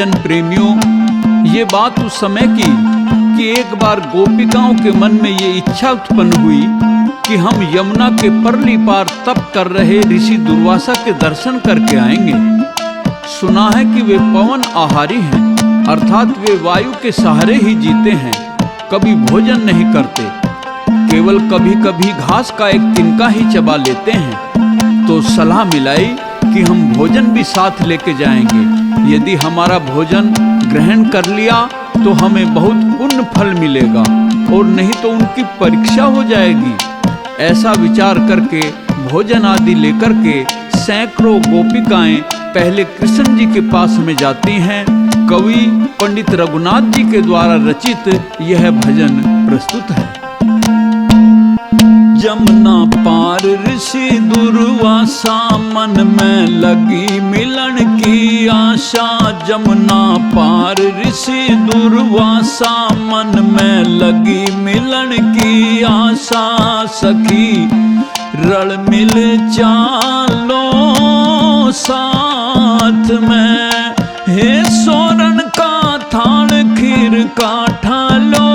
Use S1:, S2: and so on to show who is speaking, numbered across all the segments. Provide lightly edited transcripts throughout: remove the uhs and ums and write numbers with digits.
S1: भजन प्रेमियों, ये बात उस समय की कि एक बार गोपिकाओं के मन में ये इच्छा उत्पन्न हुई कि हम यमुना के परली पार तप कर रहे ऋषि दुर्वासा के दर्शन करके आएंगे। सुना है कि वे पवन आहारी हैं, अर्थात वे वायु के सहारे ही जीते हैं, कभी भोजन नहीं करते, केवल कभी कभी घास का एक तिनका ही चबा लेते हैं। तो सलाह मिलाई कि हम भोजन भी साथ लेके जाएंगे। यदि हमारा भोजन ग्रहण कर लिया तो हमें बहुत पुण्य फल मिलेगा, और नहीं तो उनकी परीक्षा हो जाएगी। ऐसा विचार करके भोजन आदि लेकर के सैकड़ों गोपिकाएं पहले कृष्ण जी के पास में जाती हैं। कवि पंडित रघुनाथ जी के द्वारा रचित यह भजन प्रस्तुत है। यमुना पार ऋषि दुर्वासा, मन में लगी मिलन की आशा। यमुना पार ऋषि दुर्वासा, मन में लगी मिलन की आशा। सखी रल मिल चालो साथ में, हे सोरन का थाल खीर का ठालो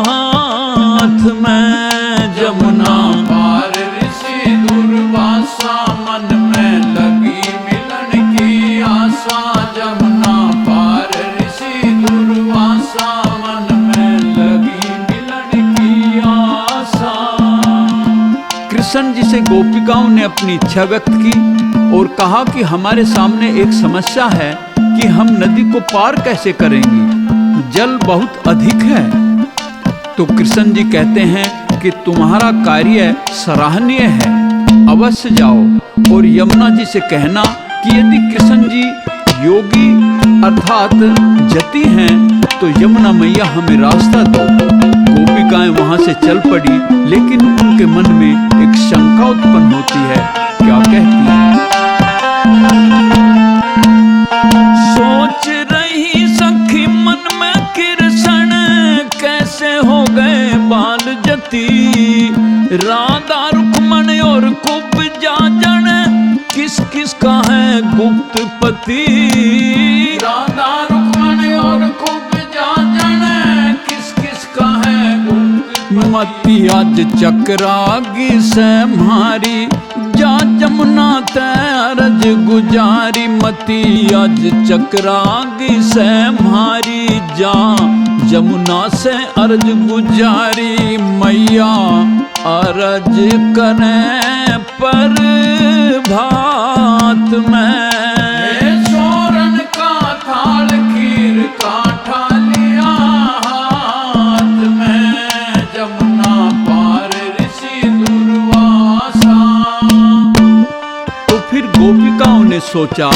S1: हाथ में। यमुना
S2: पार ऋषि दुर्वासा, मन में लगी मिलन की आशा। यमुना पार ऋषि दुर्वासा, मन में लगी मिलन की आशा।
S1: कृष्ण जी से गोपिकाओं ने अपनी इच्छा व्यक्त की और कहा कि हमारे सामने एक समस्या है कि हम नदी को पार कैसे करेंगे, जल बहुत अधिक है। तो कृष्ण जी कहते हैं कि तुम्हारा कार्य सराहनीय है, अवश्य जाओ और यमुना जी से कहना कि यदि कृष्ण जी योगी अर्थात जति हैं तो यमुना मैया हमें रास्ता दो। गोपिकाएं वहां से चल पड़ी, लेकिन उनके मन में एक शंका उत्पन्न होती है। क्या कहती है?
S3: सोच रही सखी मन में कृष्ण, कैसे हो गए बाल जती। राधा रुक्मण और कुब जाजन, किस किस का है गुप्त पति।
S2: राधा रुक्मण और कुब जाजन, किस किस का है गुप्त पति।
S3: मती आज चक्रागी से मारी, जा जमुना तै अरज गुजारी। मती आज चक्रागी से मारी, जा जमुना से अर्ज गुजारी। मैया अर्ज करें पर भात में,
S2: सोरन का थाल खीर का ठालिया हाथ में। यमुना पार ऋषि दुर्वासा।
S1: तो फिर गोपिकाओं ने सोचा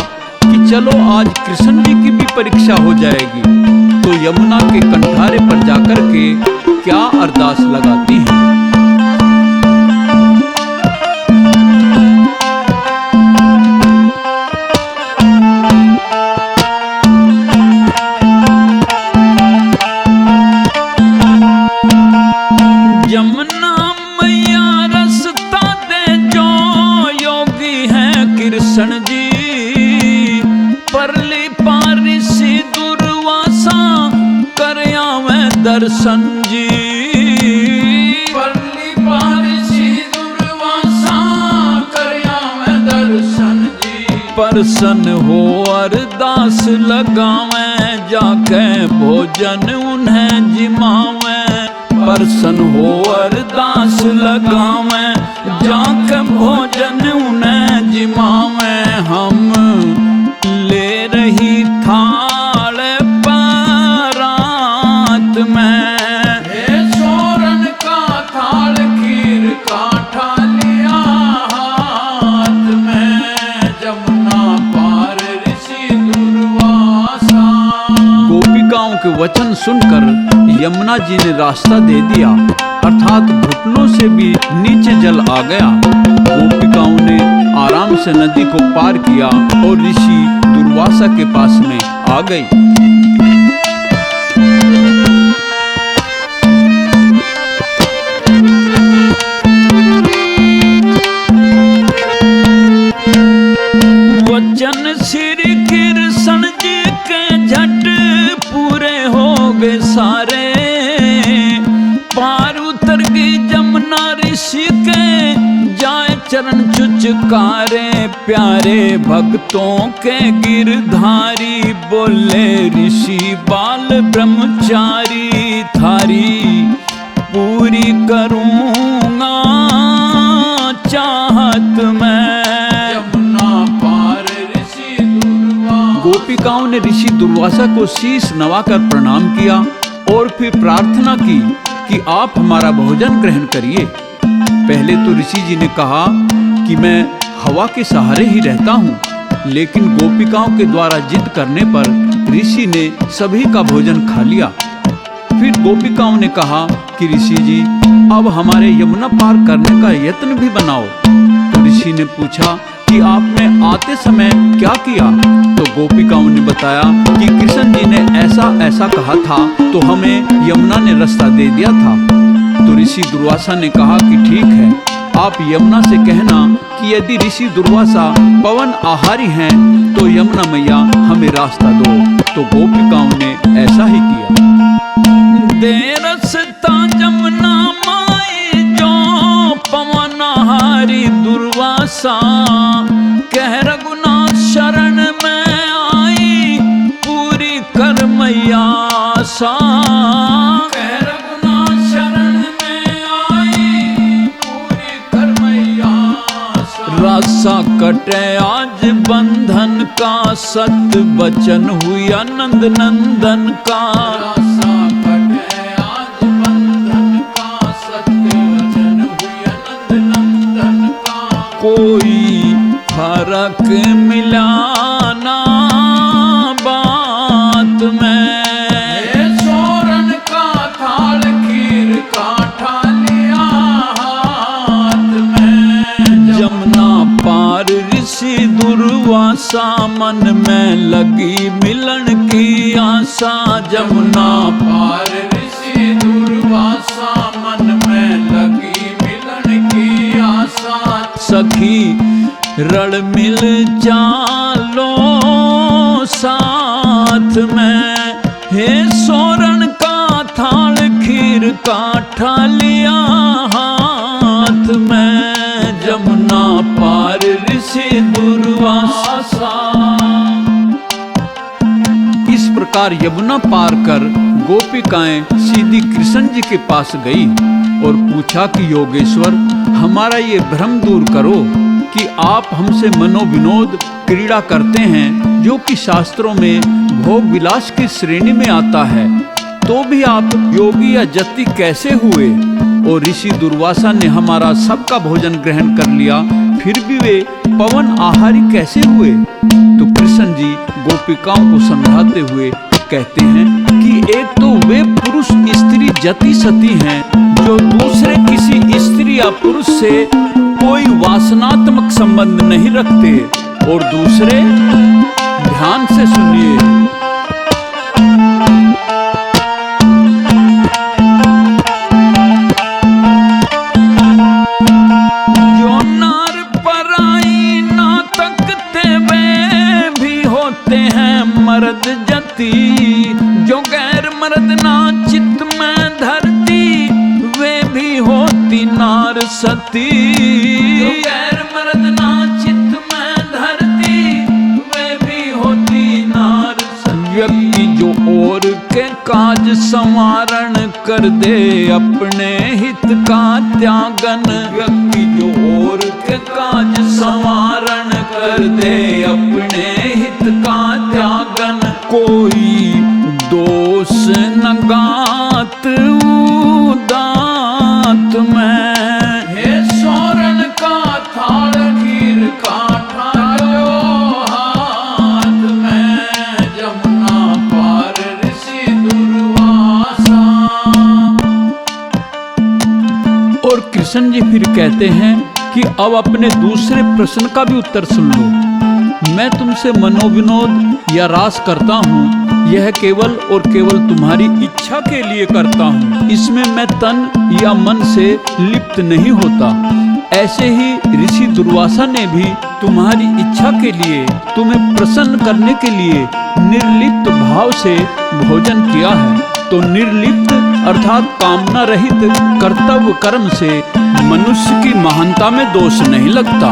S1: कि चलो आज कृष्ण जी की भी परीक्षा हो जाएगी। तो यमुना के कंठारे पर जाकर के क्या अरदास लगाती हैं?
S3: यमुना मैया रास्ता दे, जो योगी है कृष्ण जी। परली पार ऋषि दुर्वासा, कर आवे दर्शन जी।
S2: परली पार ऋषि दुर्वासा, कर आवे दर्शन जी।
S3: प्रसन्न हो अरदास लगावे, जाके भोजन उन्हें जिमावे। प्रसन्न हो अरदास लगावे, जाके भोजन उन्हें जिमावे। हम ले रही थाल परात में,
S2: हे सोरन का थाल खीर का ठालिया हाथ में। यमुना पार ऋषि दुर्वासा।
S1: गोपिकाओं के वचन सुनकर यमुना जी ने रास्ता दे दिया, अर्थात घुटनों से भी नीचे जल आ गया। गोपिकाओं ने आराम से नदी को पार किया और ऋषि दुर्वासा के पास में आ गई।
S3: वचन श्री कृष्ण जी के चरण चुचकारे प्यारे भक्तों के गिरधारी, बोले ऋषि बाल ब्रह्मचारी, थारी पूरी करूँगा चाहत मैं।
S2: यमुना पार ऋषि दुर्वासा।
S1: गोपिकाओं ने ऋषि दुर्वासा को शीश नवाकर प्रणाम किया और फिर प्रार्थना की कि आप हमारा भोजन ग्रहण करिए। पहले तो ऋषि जी ने कहा कि मैं हवा के सहारे ही रहता हूँ, लेकिन गोपिकाओं के द्वारा जिद करने पर ऋषि ने सभी का भोजन खा लिया। फिर गोपिकाओं ने कहा कि ऋषि जी अब हमारे यमुना पार करने का यत्न भी बनाओ। तो ऋषि ने पूछा कि आपने आते समय क्या किया? तो गोपिकाओं ने बताया कि कृष्ण जी ने ऐसा ऐसा कहा था तो हमें यमुना ने रास्ता दे दिया था। तो ऋषि दुर्वासा ने कहा कि ठीक है, आप यमुना से कहना कि यदि ऋषि दुर्वासा पवन आहारी हैं तो यमुना मैया हमें रास्ता दो। तो गोपिकाओं ने ऐसा ही किया।
S3: दे रस्ता जमुना माई जो पवन आहारी दुर्वासा, कह रघुनाथ शरण में आई पूरी कर मैया आशा।
S2: कह रघुनाथ शरण में आई पूरी कर मैया आशा।
S3: रासा कटे आज बंधन का, सत्य वचन हुई आनंद नंदन का।
S2: रासा कटे आज बंधन का, सत्य वचन हुई आनंद नंदन का।
S3: कोई फर्क मिला ना बात में,
S2: सोरन का थाल खीर का ठालिया हाथ में।
S3: जमुना पार ऋषि दुर्वासा, मन में लगी मिलन की आशा। जमुना
S2: पार ऋषि दुर्वासा, मन में लगी मिलन की आशा।
S3: सखी रण मिल चालो साथ में, हे सोरण का थाल खीर का ठालिया हाथ में। जमुना पार ऋषि दुर्वासा।
S1: इस प्रकार यमुना पार कर गोपिकाएं सीधी कृष्ण जी के पास गई और पूछा कि योगेश्वर हमारा ये भ्रम दूर करो कि आप हमसे मनोविनोद क्रीड़ा करते हैं, जो कि शास्त्रों में भोग विलास की श्रेणी में आता है, तो भी आप योगी या जति कैसे हुए? और ऋषि दुर्वासा ने हमारा सबका भोजन ग्रहण कर लिया, फिर भी वे पवन आहारी कैसे हुए? तो कृष्ण जी गोपिकाओं को समझाते हुए कहते हैं कि एक तो वे पुरुष स्त्री जति सती हैं जो दूसरे किसी स्त्री या पुरुष से कोई वासनात्मक संबंध नहीं रखते, और दूसरे, ध्यान से सुनिए,
S3: जो नार पराई ना तकते वे भी होते हैं मर्द जति, जो गैर मर्द ना चित्त में धरती वे भी होती नार सती।
S2: जो गैर मर्द ना चित्त में धरती, वे भी होती नार सती।
S3: व्यक्ति जो और के काज संवारण कर दे अपने हित का त्यागन,
S2: व्यक्ति जो और के काज संवारण कर दे अपने हित का त्यागन।
S3: कोई दोष न गात उदात में,
S2: हे सोरन का थाल खीर का ठालो हाथ में। जमुना पार ऋषि दुर्वासा।
S1: और कृष्ण जी फिर कहते हैं कि अब अपने दूसरे प्रश्न का भी उत्तर सुन लो। मैं तुमसे मनोविनोद या रास करता हूँ, यह केवल और केवल तुम्हारी इच्छा के लिए करता हूँ, इसमें मैं तन या मन से लिप्त नहीं होता। ऐसे ही ऋषि दुर्वासा ने भी तुम्हारी इच्छा के लिए, तुम्हें प्रसन्न करने के लिए निर्लिप्त भाव से भोजन किया है। तो निर्लिप्त अर्थात कामना रहित कर्तव्य कर्म से मनुष्य की महानता में दोष नहीं लगता।